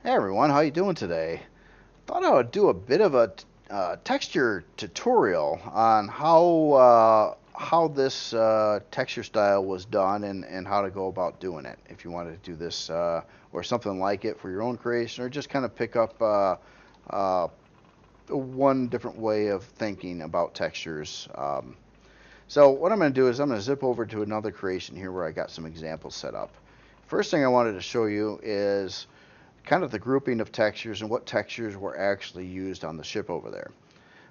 Hey everyone, how you doing today? Thought I would do a bit of a texture tutorial on how this texture style was done and how to go about doing it. If you wanted to do this or something like it for your own creation, or just kind of pick up uh, one different way of thinking about textures. So what I'm going to do is I'm going to zip over to another creation here where I got some examples set up. First thing I wanted to show you is kind of the grouping of textures and what textures were actually used on the ship over there.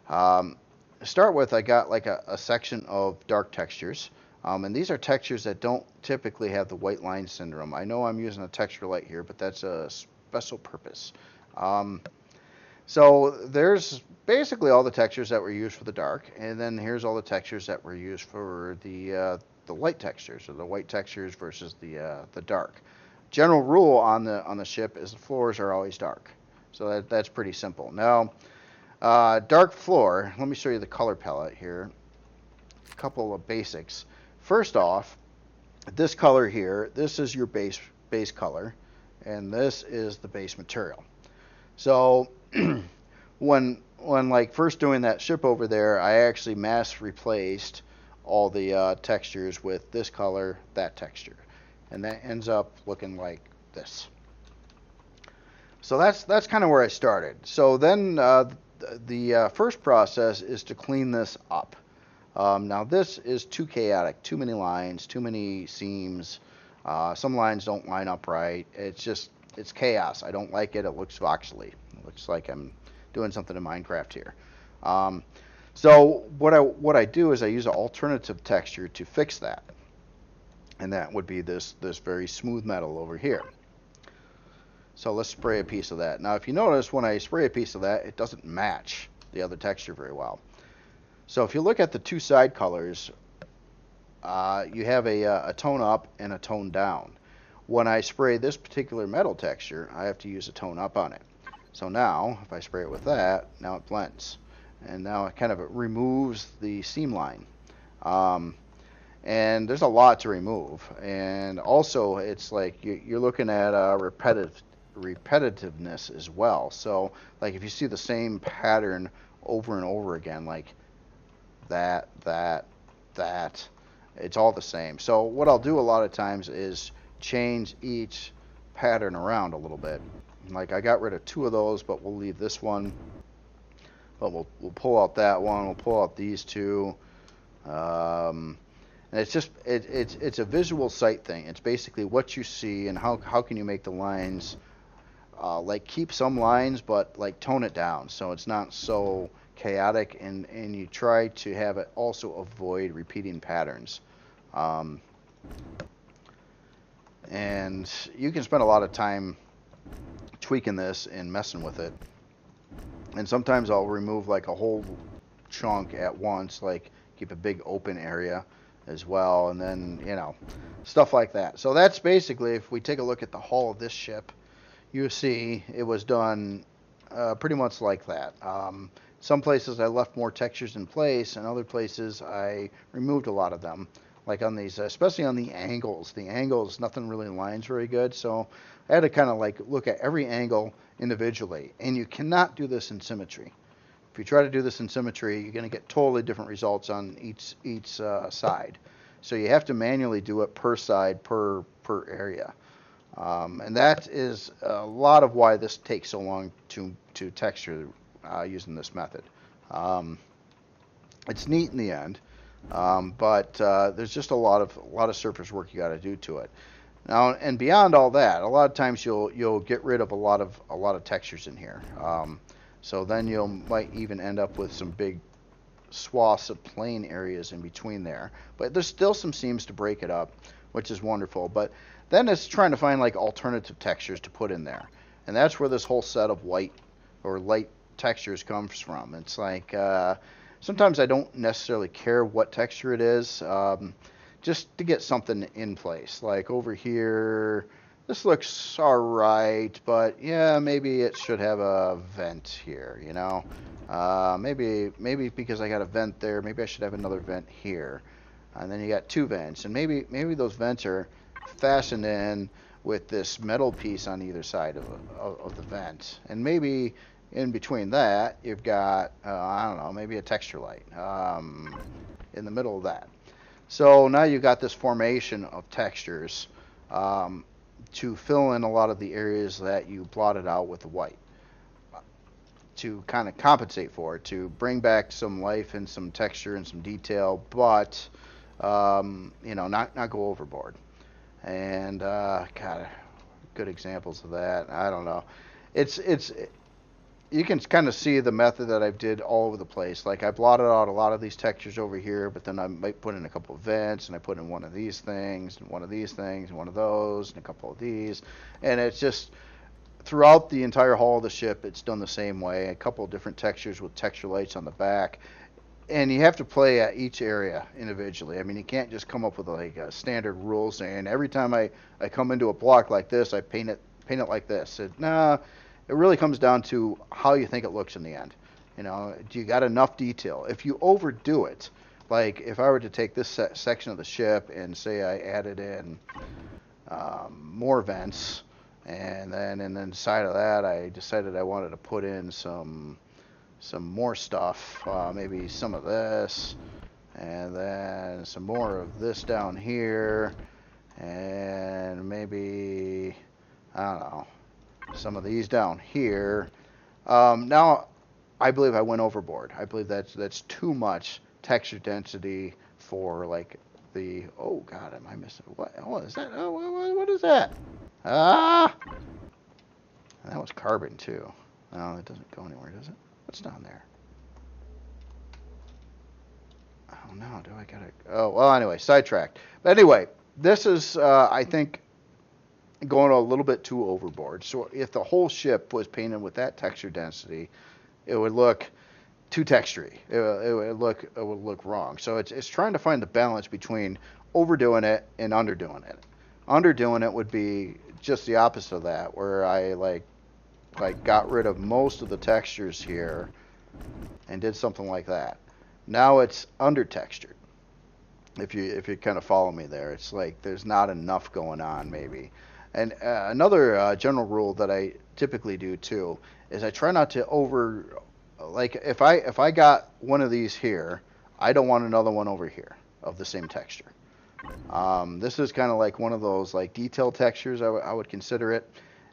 To start with, I got like a section of dark textures, and these are textures that don't typically have the white line syndrome. I know I'm using a texture light here, but that's a special purpose. Um, so there's basically all the textures that were used for the dark, and then here's all the textures that were used for the light textures, or the white textures versus the dark. General rule on the ship is the floors are always dark, so that's pretty simple. Now, dark floor. Let me show you the color palette here. A couple of basics. First off, this color here. This is your base color, and this is the base material. So when like first doing that ship over there, I actually mass replaced all the textures with this color, that texture, and that ends up looking like this. So that's kind of where I started. So then the first process is to clean this up. Now this is too chaotic, too many lines, too many seams. Some lines don't line up right. It's chaos. I don't like it. It looks voxely. It looks like I'm doing something in Minecraft here. Um, so what I do is I use an alternative texture to fix that, and that would be this very smooth metal over here. So let's spray a piece of that. Now if you notice, when I spray a piece of that, it doesn't match the other texture very well. So if you look at the two side colors, you have a tone up and a tone down. When I spray this particular metal texture, I have to use a tone up on it. So now, if I spray it with that, now it blends. And now it kind of removes the seam line. Um, and there's a lot to remove. And also, it's like you're looking at repetitiveness as well. So, like if you see the same pattern over and over again, like that, it's all the same. So what I'll do a lot of times is change each pattern around a little bit. Like I got rid of two of those, but we'll leave this one. But we'll pull out that one. We'll pull out these two. And it's just it's a visual sight thing. It's basically what you see and how can you make the lines like keep some lines, but like tone it down so it's not so chaotic, and you try to have it also avoid repeating patterns. Um, and you can spend a lot of time tweaking this and messing with it. And sometimes I'll remove like a whole chunk at once, like keep a big open area as well, and then stuff like that. So that's basically, if we take a look at the hull of this ship, you see it was done pretty much like that. Some places I left more textures in place, and other places I removed a lot of them. Like on these, especially on the angles. The angles, nothing really lines very good, so I had to kind of like look at every angle individually. And you cannot do this in symmetry. If you try to do this in symmetry, you're going to get totally different results on each side. So you have to manually do it per side, per area. And that is a lot of why this takes so long to texture using this method. Um, it's neat in the end, but there's just a lot of surface work you got to do to it. Now, and beyond all that, a lot of times you'll get rid of a lot of textures in here. So then you might even end up with some big swaths of plain areas in between there. But there's still some seams to break it up, which is wonderful. But then it's trying to find like alternative textures to put in there. And that's where this whole set of white or light textures comes from. It's like sometimes I don't necessarily care what texture it is, just to get something in place. Like over here, this looks alright, but yeah, maybe it should have a vent here. Maybe because I got a vent there, maybe I should have another vent here. And then you got two vents, and maybe those vents are fastened in with this metal piece on either side of the vent. And maybe in between that, you've got, I don't know, maybe a texture light in the middle of that. So now you've got this formation of textures to fill in a lot of the areas that you blotted out with the white, to kind of compensate for it, to bring back some life and some texture and some detail, but not go overboard. And God, good examples of that. I don't know. It's you can kind of see the method that I did all over the place. Like I blotted out a lot of these textures over here, but then I might put in a couple of vents, and I put in one of these things, and one of these things, and one of those, and a couple of these, and it's just throughout the entire hull of the ship, it's done the same way. A couple of different textures with texture lights on the back, and you have to play at each area individually. I mean, you can't just come up with like a standard rule saying every time I come into a block like this, I paint it like this. It really comes down to how you think it looks in the end. Do you got enough detail? If you overdo it, like if I were to take this section of the ship and say I added in more vents, and then inside of that I decided I wanted to put in some more stuff, maybe some of this, and then some more of this down here, and maybe, I don't know, some of these down here. Now, I believe I went overboard. I believe that's too much texture density for like the, oh God, am I missing, what is that? Oh, what is that? Ah! That was carbon too. No, it doesn't go anywhere, does it? What's down there? Oh no, do I gotta, oh, well, anyway, sidetracked. But anyway, this is, I think, going a little bit too overboard. So if the whole ship was painted with that texture density, it would look too textury. It would look wrong. So it's trying to find the balance between overdoing it and underdoing it. Underdoing it would be just the opposite of that, where I like got rid of most of the textures here and did something like that. Now it's under textured. If you kind of follow me there, it's like there's not enough going on maybe. And another general rule that I typically do too is I try not to like if I got one of these here, I don't want another one over here of the same texture. This is kind of like one of those like detail textures, I would consider it.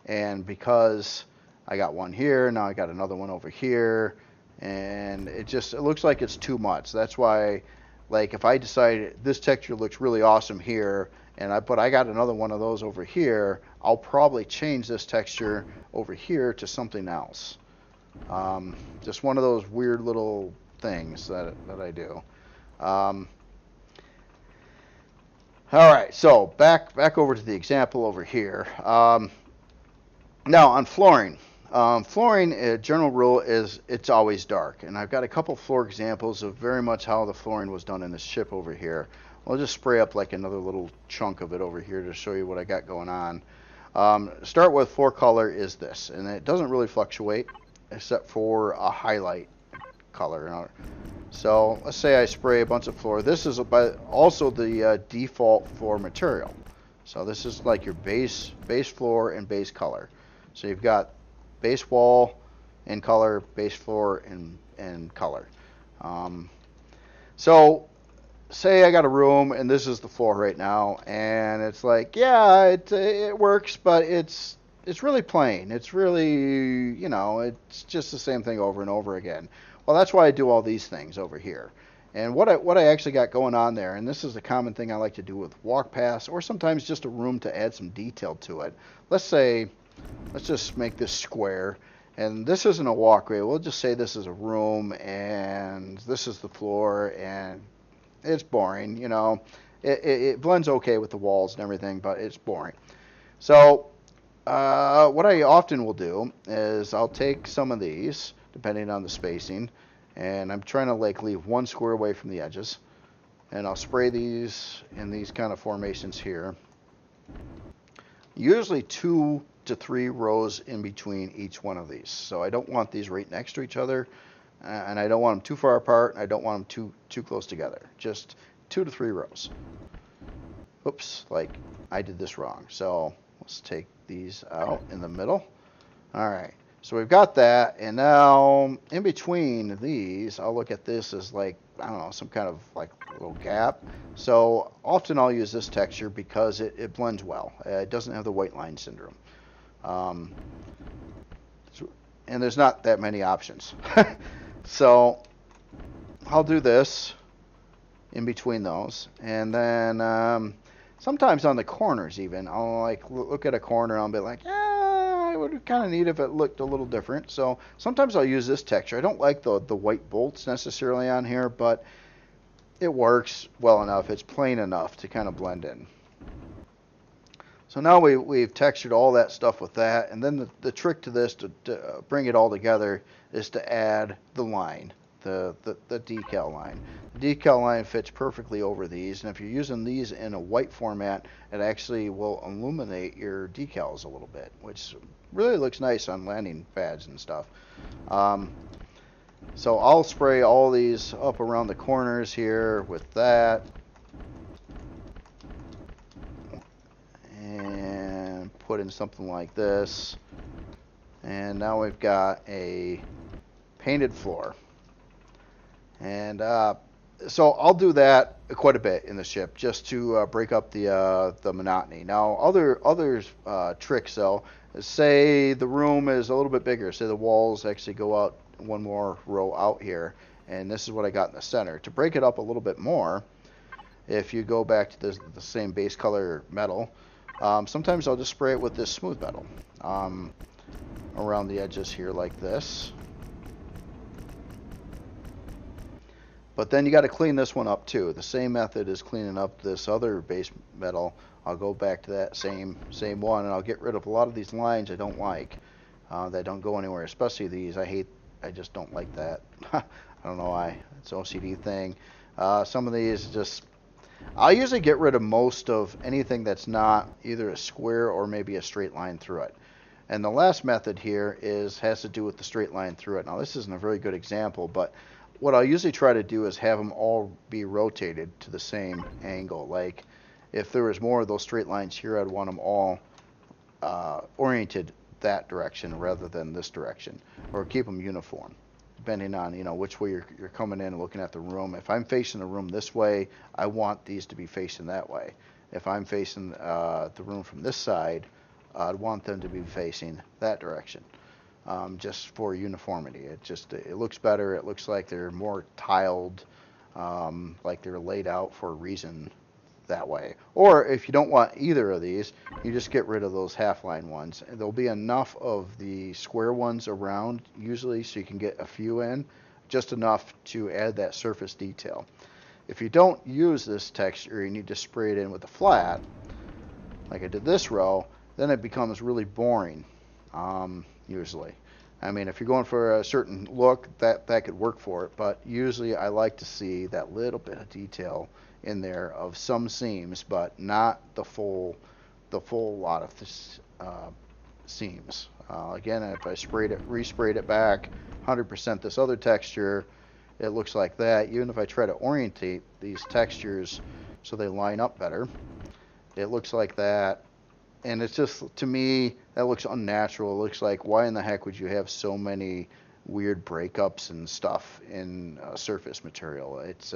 And because I got one here, now I got another one over here, and it looks like it's too much. That's why, like if I decide this texture looks really awesome here, but I got another one of those over here, I'll probably change this texture over here to something else. Just one of those weird little things that I do. All right, so back over to the example over here. Now on flooring. Flooring, a general rule is it's always dark, and I've got a couple floor examples of very much how the flooring was done in this ship over here. I'll just spray up like another little chunk of it over here to show you what I got going on. Start with floor color is this, and it doesn't really fluctuate except for a highlight color. So let's say I spray a bunch of floor. This is also the default floor material. So this is like your base floor and base color. So you've got base wall in color, base floor in color. So say I got a room and this is the floor right now, and it's like, yeah, it works, but it's really plain. It's really, it's just the same thing over and over again. Well, that's why I do all these things over here. And what I actually got going on there, and this is a common thing I like to do with walk paths, or sometimes just a room to add some detail to it. Let's just make this square, and this isn't a walkway. We'll just say this is a room, and this is the floor, and it's boring, It blends okay with the walls and everything, but it's boring. So what I often will do is I'll take some of these, depending on the spacing, and I'm trying to leave one square away from the edges, and I'll spray these in these kind of formations here. Usually 2 to 3 rows in between each one of these. So I don't want these right next to each other, and I don't want them too far apart, and I don't want them too close together. Just 2 to 3 rows. Oops, I did this wrong. So Let's take these out in the middle. All right. So we've got that, and now in between these, I'll look at this as like, I don't know, some kind of like little gap. So often I'll use this texture because it blends well. It doesn't have the white line syndrome. Um, and there's not that many options. So I'll do this in between those, and then sometimes on the corners even, I'll like look at a corner and I'll be like, I would kind of neat if it looked a little different. So sometimes I'll use this texture. I don't like the white bolts necessarily on here, but it works well enough. It's plain enough to kind of blend in. So now we've textured all that stuff with that, and then the trick to this, to bring it all together, is to add the line, the decal line. The decal line fits perfectly over these, and if you're using these in a white format, it actually will illuminate your decals a little bit, which really looks nice on landing pads and stuff. So I'll spray all these up around the corners here with that. And put in something like this. And now we've got a painted floor. And so I'll do that quite a bit in the ship just to break up the monotony. Now other tricks though, say the room is a little bit bigger. Say the walls actually go out one more row out here, and this is what I got in the center. To break it up a little bit more, if you go back to the same base color metal, sometimes I'll just spray it with this smooth metal around the edges here like this. But then you got to clean this one up too. The same method as cleaning up this other base metal. I'll go back to that same one, and I'll get rid of a lot of these lines I don't like, that don't go anywhere, especially these. I just don't like that. I don't know why. It's an OCD thing. Some of these just, I'll usually get rid of most of anything that's not either a square or maybe a straight line through it. And the last method here has to do with the straight line through it. Now this isn't a very good example, but what I'll usually try to do is have them all be rotated to the same angle. Like if there was more of those straight lines here, I'd want them all oriented that direction rather than this direction, or keep them uniform depending on which way you're coming in and looking at the room. If I'm facing the room this way, I want these to be facing that way. If I'm facing the room from this side, I'd want them to be facing that direction, just for uniformity. It looks better. It looks like they're more tiled, like they're laid out for a reason that way. Or if you don't want either of these, you just get rid of those half line ones. There'll be enough of the square ones around usually so you can get a few in, just enough to add that surface detail. If you don't use this texture, you need to spray it in with a flat, like I did this row, then it becomes really boring, usually. I mean, if you're going for a certain look, that could work for it, but usually I like to see that little bit of detail in there of some seams, but not the full lot of this, seams. Again, if I resprayed it back 100% this other texture, it looks like that. Even if I try to orientate these textures so they line up better, it looks like that. And it's just, to me, that looks unnatural. It looks like, why in the heck would you have so many weird breakups and stuff in surface material? It's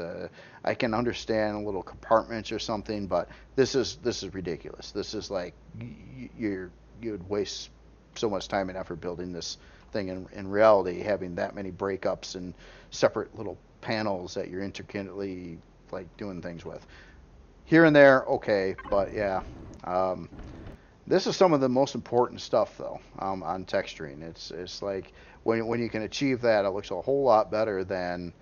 I can understand little compartments or something, but this is ridiculous. This is like you'd waste so much time and effort building this thing. In reality, having that many breakups and separate little panels that you're intricately like doing things with. Here and there, okay, but yeah. This is some of the most important stuff, though, on texturing. It's like when you can achieve that, it looks a whole lot better than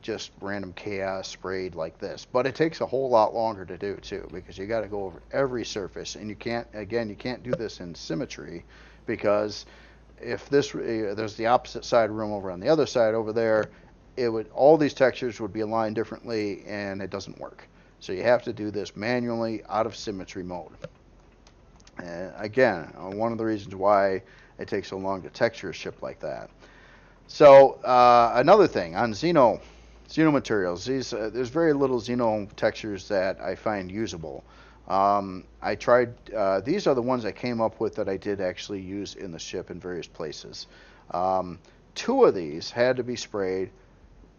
just random chaos sprayed like this. But it takes a whole lot longer to do too, because you got to go over every surface, and you can't do this in symmetry, because if there's the opposite side room over on the other side over there, all these textures would be aligned differently, and it doesn't work. So you have to do this manually out of symmetry mode. Again, one of the reasons why it takes so long to texture a ship like that. So another thing on Xeno materials, there's very little Xeno textures that I find usable. I tried, these are the ones I came up with that I did actually use in the ship in various places. Um, Two of these had to be sprayed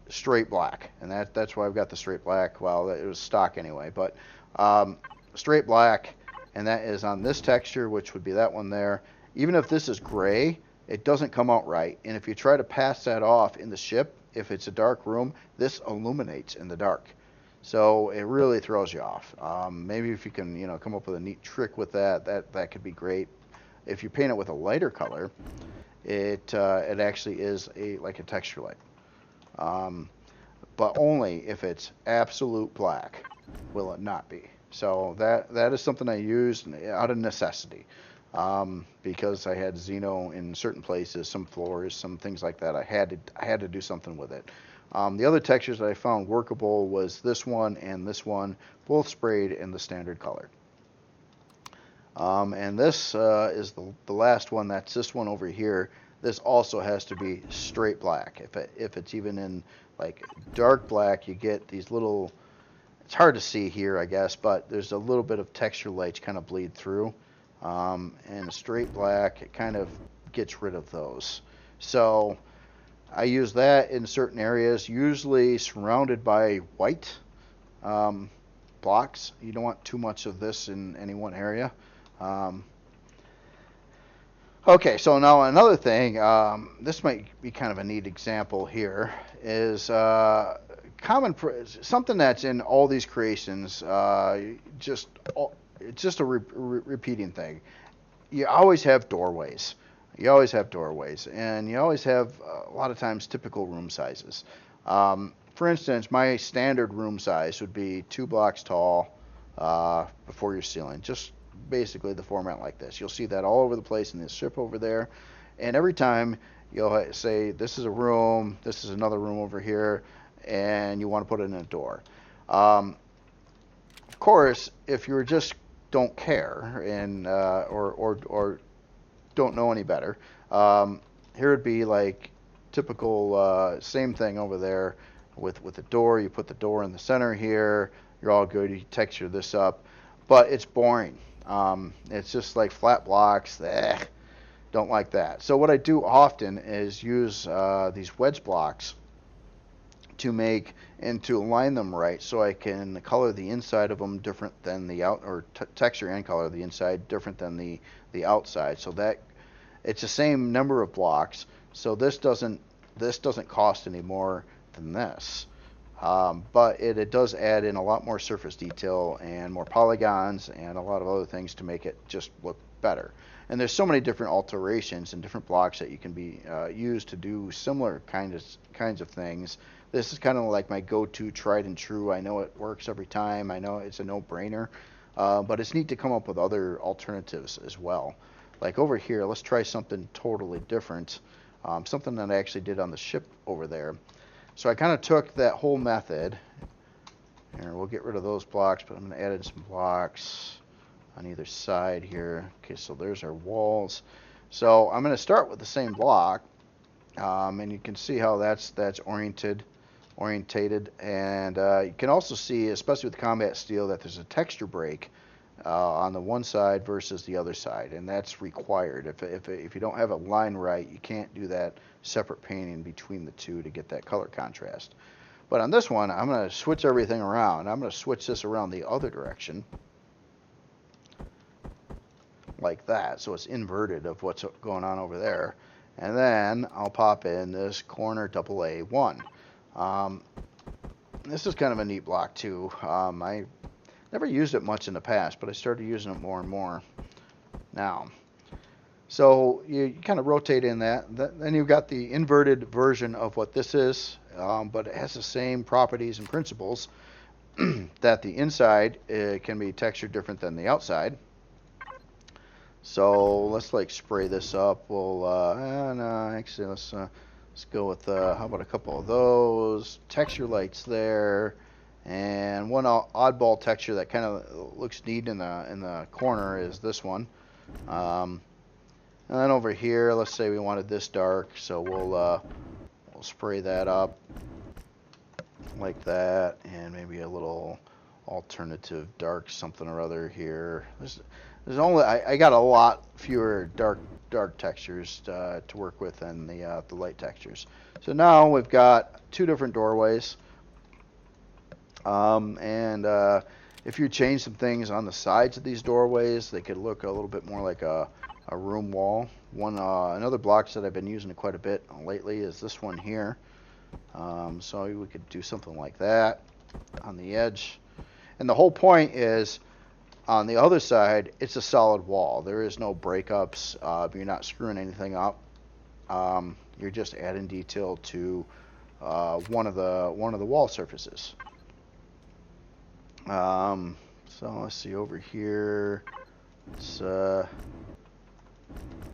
straight black, and that's why I've got the straight black. Well, it was stock anyway, but um, straight black, and that is on this texture, which would be that one there. Even if this is gray, it doesn't come out right, and if you try to pass that off in the ship, if it's a dark room, this illuminates in the dark. So it really throws you off. Maybe if you can, come up with a neat trick with that, that could be great. If you paint it with a lighter color, it actually is like a texture light. Um, but only if it's absolute black will it not be. So that is something I used out of necessity, because I had Xeno in certain places, some floors, some things like that. I had to do something with it. The other textures that I found workable was this one and this one, both sprayed in the standard color. And this is the last one. That's this one over here. This also has to be straight black. If it's even in like dark black, you get these little. It's hard to see here, I guess, but there's a little bit of texture lights kind of bleed through. And a straight black, it kind of gets rid of those. So I use that in certain areas, usually surrounded by white blocks. You don't want too much of this in any one area. Okay, so now another thing, this might be kind of a neat example here, is something that's in all these creations, it's just a repeating thing. You always have doorways. You always have doorways, and you always have a lot of times typical room sizes. For instance, my standard room size would be 2 blocks tall before your ceiling, just basically the format like this. You'll see that all over the place in this ship over there, and every time you'll say this is a room, this is another room over here, and you want to put it in a door. Of course, if you just don't care and or don't know any better, here would be like typical same thing over there with the door. You put the door in the center here. You're all good. You texture this up, but it's boring. It's just like flat blocks. Don't like that. So what I do often is use these wedge blocks to make and to align them right, so I can color the inside of them different than the out, or texture and color the inside different than the outside, so that it's the same number of blocks. So this doesn't cost any more than this. But it does add in a lot more surface detail and more polygons and a lot of other things to make it just look better. And there's so many different alterations and different blocks that you can be used to do similar kinds of things. This is kind of like my go-to tried and true. I know it works every time. I know it's a no-brainer. But it's neat to come up with other alternatives as well. Like over here, let's try something totally different. Something that I actually did on the ship over there. So I kind of took that whole method. Here, we'll get rid of those blocks, but I'm going to add in some blocks on either side here. Okay, so there's our walls. So I'm going to start with the same block, and you can see how that's orientated. And you can also see, especially with combat steel, that there's a texture break on the one side versus the other side, and that's required. If you don't have a line right, you can't do that separate painting between the two to get that color contrast. But on this one, I'm going to switch everything around. I'm going to switch this around the other direction, like that, so it's inverted of what's going on over there. And then I'll pop in this corner AA1. This is kind of a neat block too. I never used it much in the past, but I started using it more and more now. So you kind of rotate in that. Then you've got the inverted version of what this is, but it has the same properties and principles that the inside can be textured different than the outside. So let's like spray this up. We'll no, actually let's go with how about a couple of those texture lights there, and one oddball texture that kind of looks neat in the corner is this one. And then over here, let's say we wanted this dark, so we'll spray that up like that, and maybe a little alternative dark something or other here. There's only I got a lot fewer dark textures to work with than the light textures. So now we've got two different doorways, and if you change some things on the sides of these doorways, they could look a little bit more like a room wall. Another block that I've been using quite a bit lately is this one here. So we could do something like that on the edge. And the whole point is, on the other side, it's a solid wall. There is no breakups. You're not screwing anything up. You're just adding detail to one of the wall surfaces. So let's see over here. Let's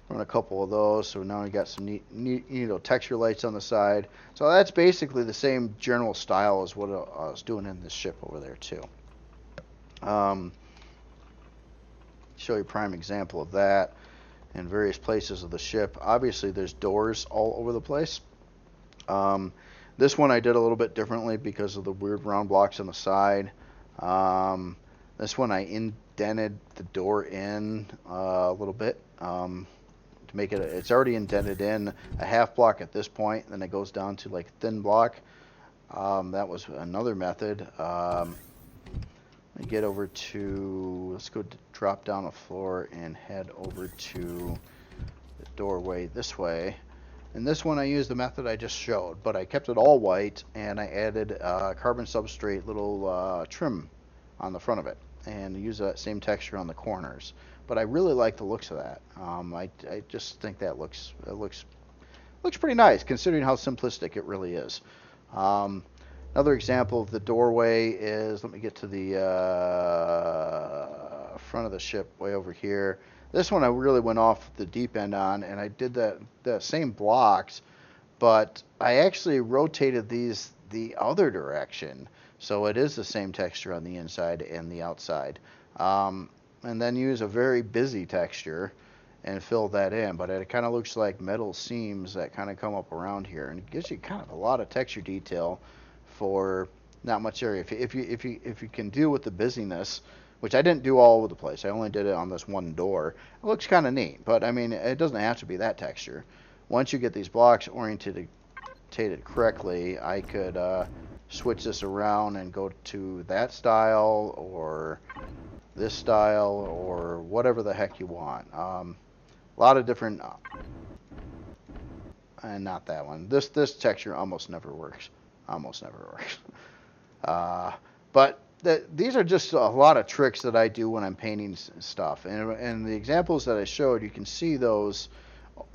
run a couple of those. So now we got some neat texture lights on the side. So that's basically the same general style as what I was doing in this ship over there too. Show you a prime example of that in various places of the ship. Obviously there's doors all over the place. This one I did a little bit differently because of the weird round blocks on the side. This one I indented the door in a little bit to make it, it's already indented in a half block at this point, then it goes down to like a thin block. That was another method. Get over to, let's go drop down the floor and head over to the doorway this way. And this one I used the method I just showed, but I kept it all white and I added carbon substrate little trim on the front of it and use that same texture on the corners. But I really like the looks of that. I just think that looks pretty nice considering how simplistic it really is. Another example of the doorway is, let me get to the front of the ship way over here. This one I really went off the deep end on, and I did the same blocks, but I actually rotated these the other direction, so it is the same texture on the inside and the outside. And then use a very busy texture and fill that in, but it kind of looks like metal seams that kind of come up around here, and it gives you kind of a lot of texture detail for not much area. If you can deal with the busyness, which I didn't do all over the place, I only did it on this one door. It looks kind of neat, but I mean it doesn't have to be that texture. Once you get these blocks oriented correctly, I could switch this around and go to that style or this style or whatever the heck you want. A lot of different, and not that one. This texture almost never works. But these are just a lot of tricks that I do when I'm painting stuff, and the examples that I showed, you can see those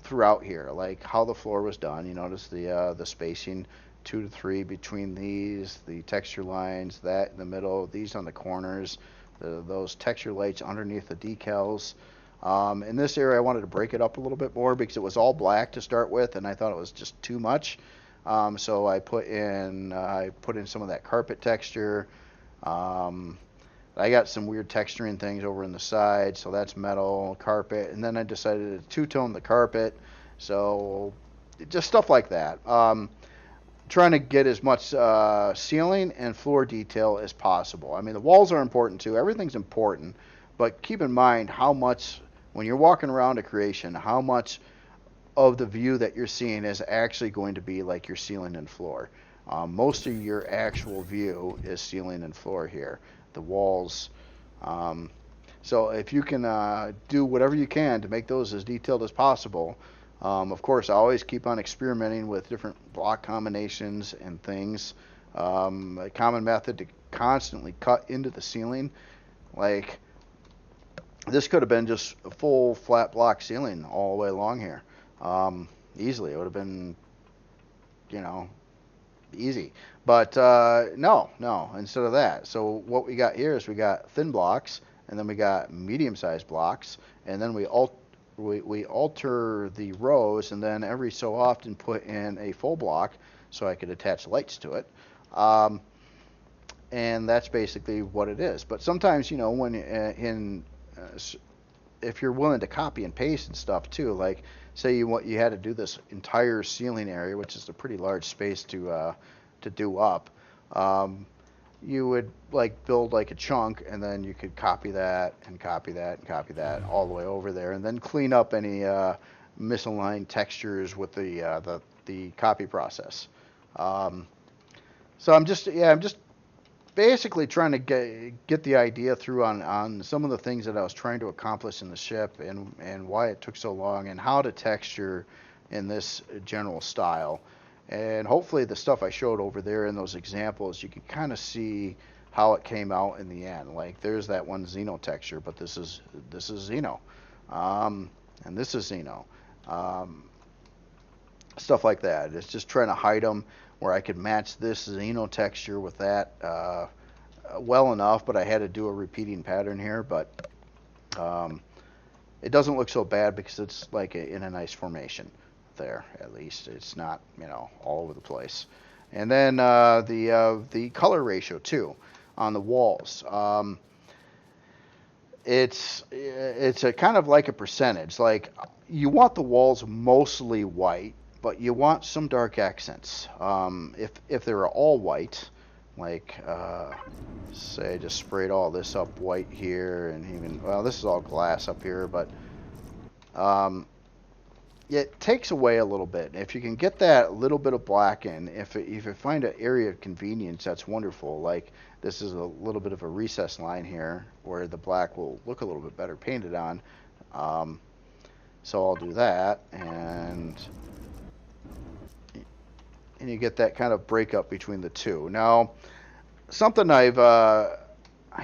throughout here, like how the floor was done. You notice the spacing 2 to 3 between these, the texture lines, that in the middle, these on the corners, those texture lights underneath the decals. In this area I wanted to break it up a little bit more because it was all black to start with, and I thought it was just too much. So I put in some of that carpet texture. I got some weird texturing things over in the side, so that's metal, carpet, and then I decided to two-tone the carpet, so just stuff like that. Trying to get as much ceiling and floor detail as possible. I mean, the walls are important too. Everything's important, but keep in mind how much, when you're walking around a creation, how much of the view that you're seeing is actually going to be like your ceiling and floor. Most of your actual view is ceiling and floor here. The walls. So if you can do whatever you can to make those as detailed as possible. Of course, I always keep on experimenting with different block combinations and things. A common method to constantly cut into the ceiling, like this could have been just a full flat block ceiling all the way along here. Easily, it would have been, easy. But no, instead of that. So what we got here is we got thin blocks, and then we got medium-sized blocks, and then we alter the rows, and then every so often put in a full block so I could attach lights to it. And that's basically what it is. But sometimes, when if you're willing to copy and paste and stuff too, like say you had to do this entire ceiling area, which is a pretty large space to do up. you would like build like a chunk, and then you could copy that and copy that and copy that all the way over there, and then clean up any misaligned textures with the copy process. Um, so I'm just basically trying to get the idea through on some of the things that I was trying to accomplish in the ship, and why it took so long, and how to texture in this general style. And hopefully the stuff I showed over there in those examples, you can kind of see how it came out in the end. Like there's that one Xeno texture, but this is Xeno, um, and this is Xeno. Um, Stuff like that. It's just trying to hide them where I could match this Xeno texture with that well enough, but I had to do a repeating pattern here. But um, it doesn't look so bad because it's like in a nice formation there. At least it's not, all over the place. And then the color ratio too on the walls. It's a kind of like a percentage. Like you want the walls mostly white, but you want some dark accents. If they were all white, like say I just sprayed all this up white here, and even, well, this is all glass up here, but um, it takes away a little bit. If you can get that little bit of black in, if you find an area of convenience, that's wonderful. Like this is a little bit of a recess line here where the black will look a little bit better painted on. Um, so I'll do that, and you get that kind of breakup between the two. Now, something I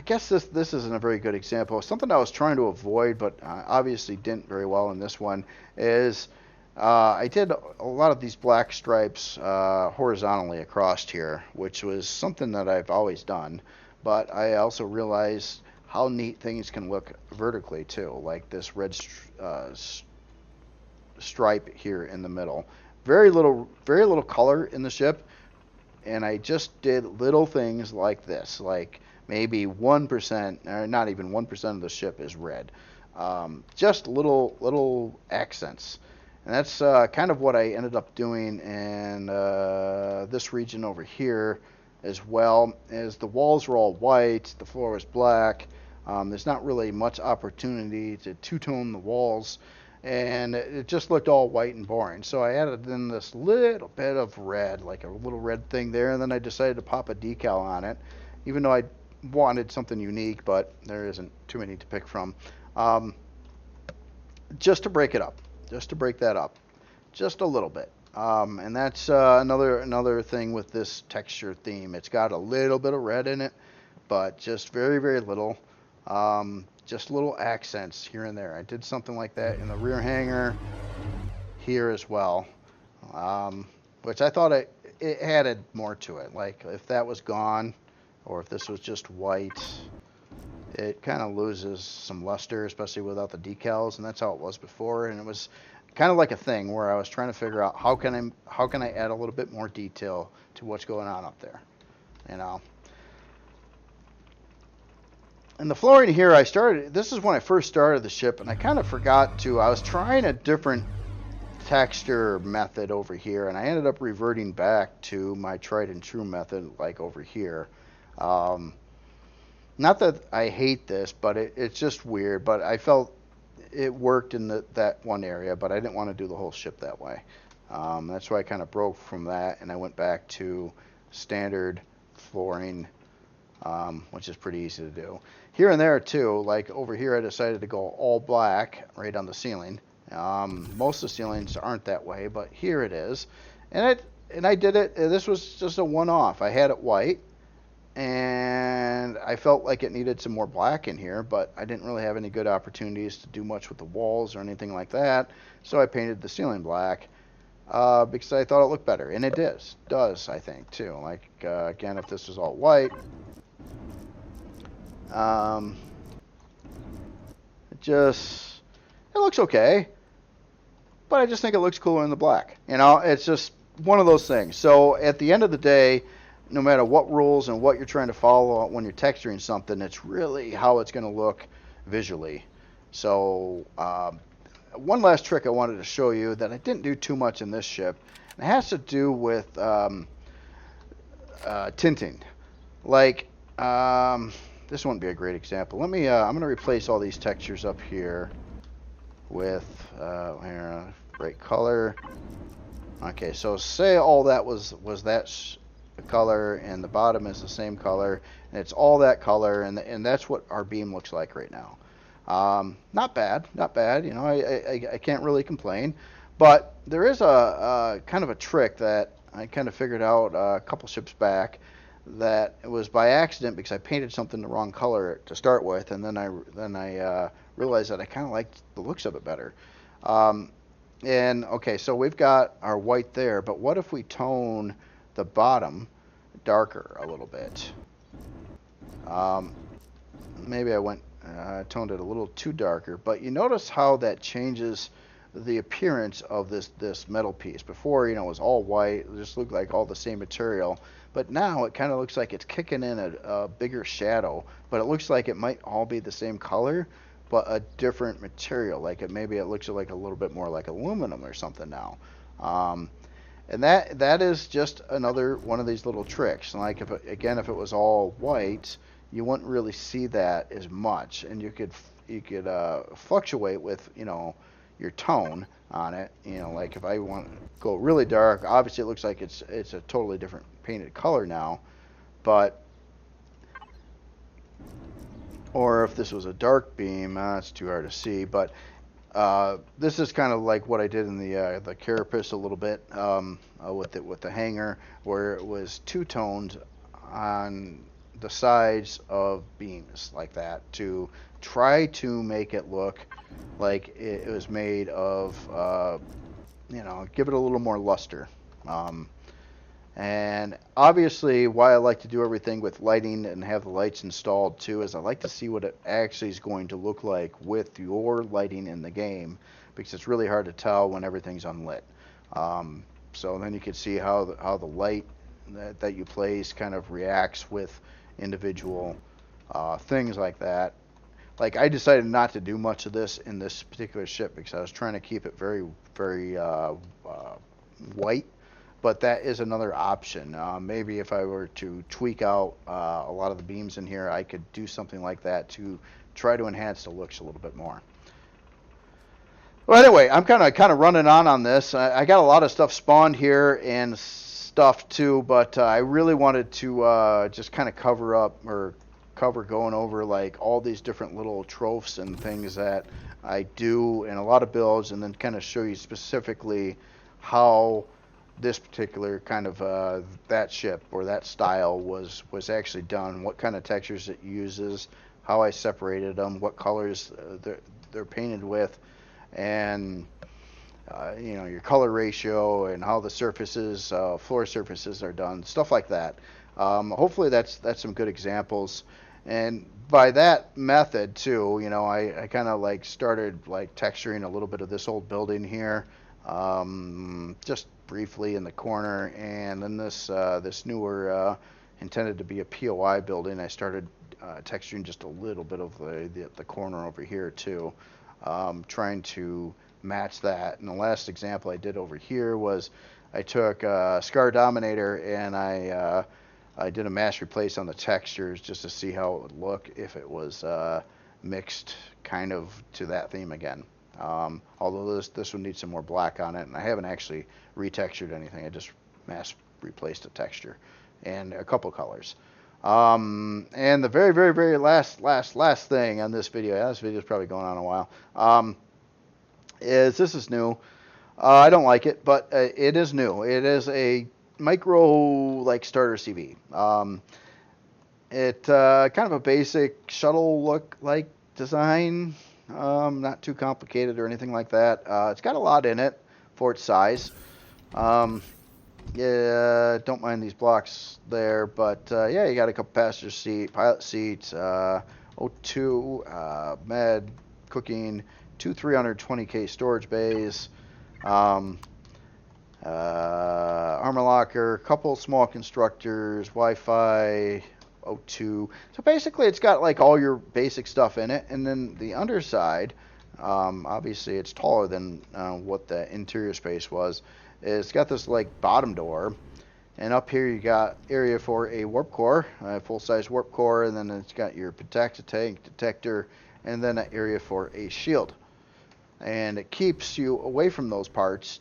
guess this isn't a very good example. Something I was trying to avoid, but obviously didn't very well in this one, is I did a lot of these black stripes horizontally across here, which was something that I've always done. But I also realized how neat things can look vertically too, like this red stripe here in the middle. Very little color in the ship, and I just did little things like this, like maybe 1%, or not even 1% of the ship is red. Just little accents. And that's kind of what I ended up doing in this region over here as well. As the walls were all white, the floor was black. There's not really much opportunity to two-tone the walls, and it just looked all white and boring. So I added in this little bit of red, like a little red thing there, and then I decided to pop a decal on it, even though I wanted something unique, but there isn't too many to pick from. Just to break it up, just to break that up, just a little bit. And that's another thing with this texture theme. It's got a little bit of red in it, but just very, very little. Just little accents here and there. I did something like that in the rear hanger here as well, which I thought it added more to it. Like if that was gone, or if this was just white, it kind of loses some luster, especially without the decals, and that's how it was before. And it was kind of like a thing where I was trying to figure out how can I add a little bit more detail to what's going on up there, you know. And the flooring here, this is when I first started the ship, and I kind of forgot to, I was trying a different texture method over here, and I ended up reverting back to my tried and true method, like over here. Not that I hate this, but it's just weird, but I felt it worked in that one area, but I didn't want to do the whole ship that way. That's why I kind of broke from that, and I went back to standard flooring, which is pretty easy to do. Here and there too, like over here I decided to go all black right on the ceiling. Most of the ceilings aren't that way, but here it is. And I did it, this was just a one-off. I had it white, and I felt like it needed some more black in here, but I didn't really have any good opportunities to do much with the walls or anything like that, so I painted the ceiling black. Because I thought it looked better, and it does, I think, too. Like, again, if this was all white, it looks okay, but I just think it looks cooler in the black. You know, it's just one of those things. So at the end of the day, no matter what rules and what you're trying to follow when you're texturing something, it's really how it's going to look visually. So one last trick I wanted to show you that I didn't do too much in this ship, and it has to do with tinting. Like, this wouldn't be a great example. Let me, I'm going to replace all these textures up here with, here, right color. Okay, so say all that was that color, and the bottom is the same color, and it's all that color, and that's what our beam looks like right now. Not bad, not bad. You know, I can't really complain, but there is a kind of a trick that I kind of figured out a couple ships back, that it was by accident because I painted something the wrong color to start with, and then I realized that I kind of liked the looks of it better. Um, and okay, so we've got our white there, but what if we tone the bottom darker a little bit? Um, Maybe I went toned it a little too darker, but you notice how that changes the appearance of this metal piece. Before, you know, it was all white, it just looked like all the same material, but now it kind of looks like it's kicking in a bigger shadow, but it looks like it might all be the same color, but a different material. Like maybe it looks like a little bit more like aluminum or something now. Um, and that is just another one of these little tricks. Like if if it was all white, you wouldn't really see that as much, and you could fluctuate with, you know, your tone on it. You know, like if I want to go really dark, obviously it looks like it's a totally different painted color now, but or if this was a dark beam, it's too hard to see, but this is kind of like what I did in the carapace a little bit, with the hanger, where it was two toned on the sides of beams like that to try to make it look like it was made of, you know, give it a little more luster. Um, and obviously, why I like to do everything with lighting and have the lights installed too is I like to see what it actually is going to look like with your lighting in the game, because it's really hard to tell when everything's unlit. So then you can see how the light that you place kind of reacts with individual things like that. Like I decided not to do much of this in this particular ship because I was trying to keep it very, very white, but that is another option. Maybe if I were to tweak out a lot of the beams in here, I could do something like that to try to enhance the looks a little bit more. Well, anyway, I'm kind of running on this. I got a lot of stuff spawned here and stuff too, but I really wanted to just kind of cover going over like all these different little tropes and things that I do in a lot of builds, and then kind of show you specifically how this particular kind of that ship or that style was actually done, what kind of textures it uses, how I separated them, what colors they're painted with, and you know, your color ratio and how the surfaces, floor surfaces are done, stuff like that. Hopefully that's some good examples. And by that method too, you know, I kind of like started like texturing a little bit of this old building here, just briefly in the corner, and then this newer, intended to be a POI building, I started texturing just a little bit of the corner over here too, trying to match that. And the last example I did over here was I took Scar Dominator and I did a mass replace on the textures just to see how it would look if it was mixed kind of to that theme again. Although this would need some more black on it, and I haven't actually retextured anything. I just mass replaced a texture and a couple colors. And the very, very, very last thing on this video, this video is probably going on a while, is this is new. I don't like it, but it is new. It is a micro like starter CV. It kind of a basic shuttle look like design, not too complicated or anything like that. It's got a lot in it for its size. Yeah, don't mind these blocks there, but yeah, you got a couple passenger seat, pilot seats, O2, med, cooking, two 320K storage bays, armor locker, couple small constructors, Wi-Fi, O2. So basically, it's got like all your basic stuff in it, and then the underside, obviously, it's taller than what the interior space was. It's got this like bottom door And up here you got area for a warp core, a full-size warp core, and then it's got your protect tank detector, and then an area for a shield. And it keeps you away from those parts.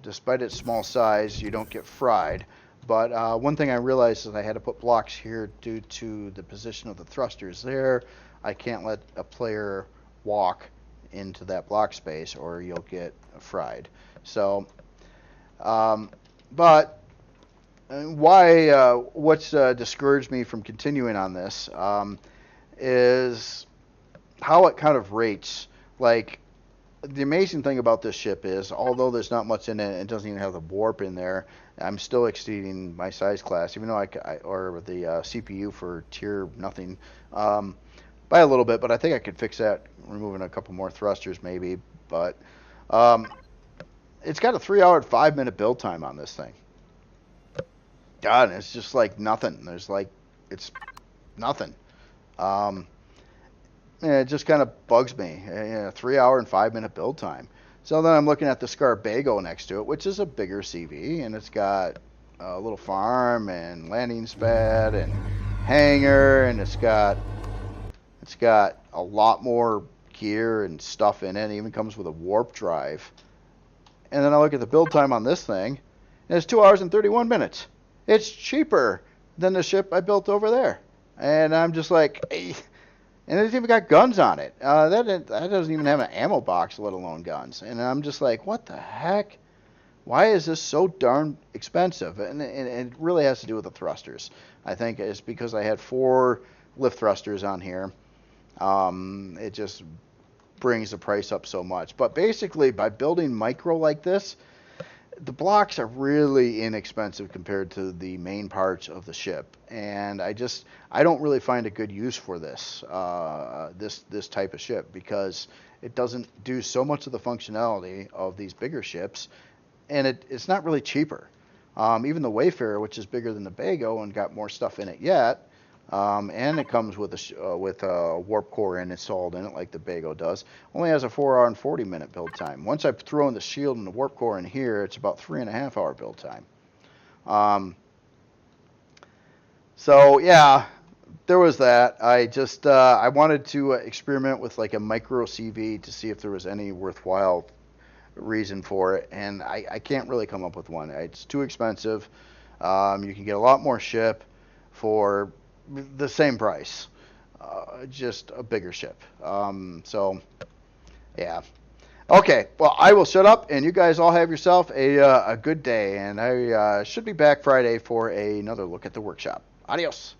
Despite its small size, you don't get fried. But one thing I realized is I had to put blocks here due to the position of the thrusters there. I can't let a player walk into that block space or you'll get fried. So, but what's discouraged me from continuing on this is how it kind of rates. Like, the amazing thing about this ship is, although there's not much in it, it doesn't even have the warp in there, I'm still exceeding my size class, even though or the CPU for tier nothing, by a little bit, but I think I could fix that, removing a couple more thrusters maybe. But um, it's got a 3 hour and 5 minute build time on this thing. God, it's just like nothing. It's nothing. Um, Yeah, it just kind of bugs me. 3 hour and 5 minute build time. So then I'm looking at the Scarbago next to it, which is a bigger CV, and it's got a little farm and landing pad and hangar, and it's got a lot more gear and stuff in it. It even comes with a warp drive. And then I look at the build time on this thing, and it's 2 hours and 31 minutes. It's cheaper than the ship I built over there. And I'm just like, hey. And it's even got guns on it. That doesn't even have an ammo box, let alone guns. And I'm just like, what the heck? Why is this so darn expensive? And it really has to do with the thrusters. I think it's because I had 4 lift thrusters on here. It just brings the price up so much. But basically, by building micro like this, the blocks are really inexpensive compared to the main parts of the ship, and I don't really find a good use for this type of ship, because it doesn't do so much of the functionality of these bigger ships, and it's not really cheaper. Even the Wayfarer, which is bigger than the Bago and got more stuff in it yet, and it comes with a warp core installed in it like the Bago does, only has a 4 hour and 40 minute build time. Once I throw in the shield and the warp core in here, it's about 3.5 hour build time. So yeah, there was that. I wanted to experiment with like a micro CV to see if there was any worthwhile reason for it, and I can't really come up with one. It's too expensive. You can get a lot more ship for the same price, just a bigger ship. So, yeah. Okay, well, I will shut up, and you guys all have yourself a good day, and I should be back Friday for another look at the workshop. Adios.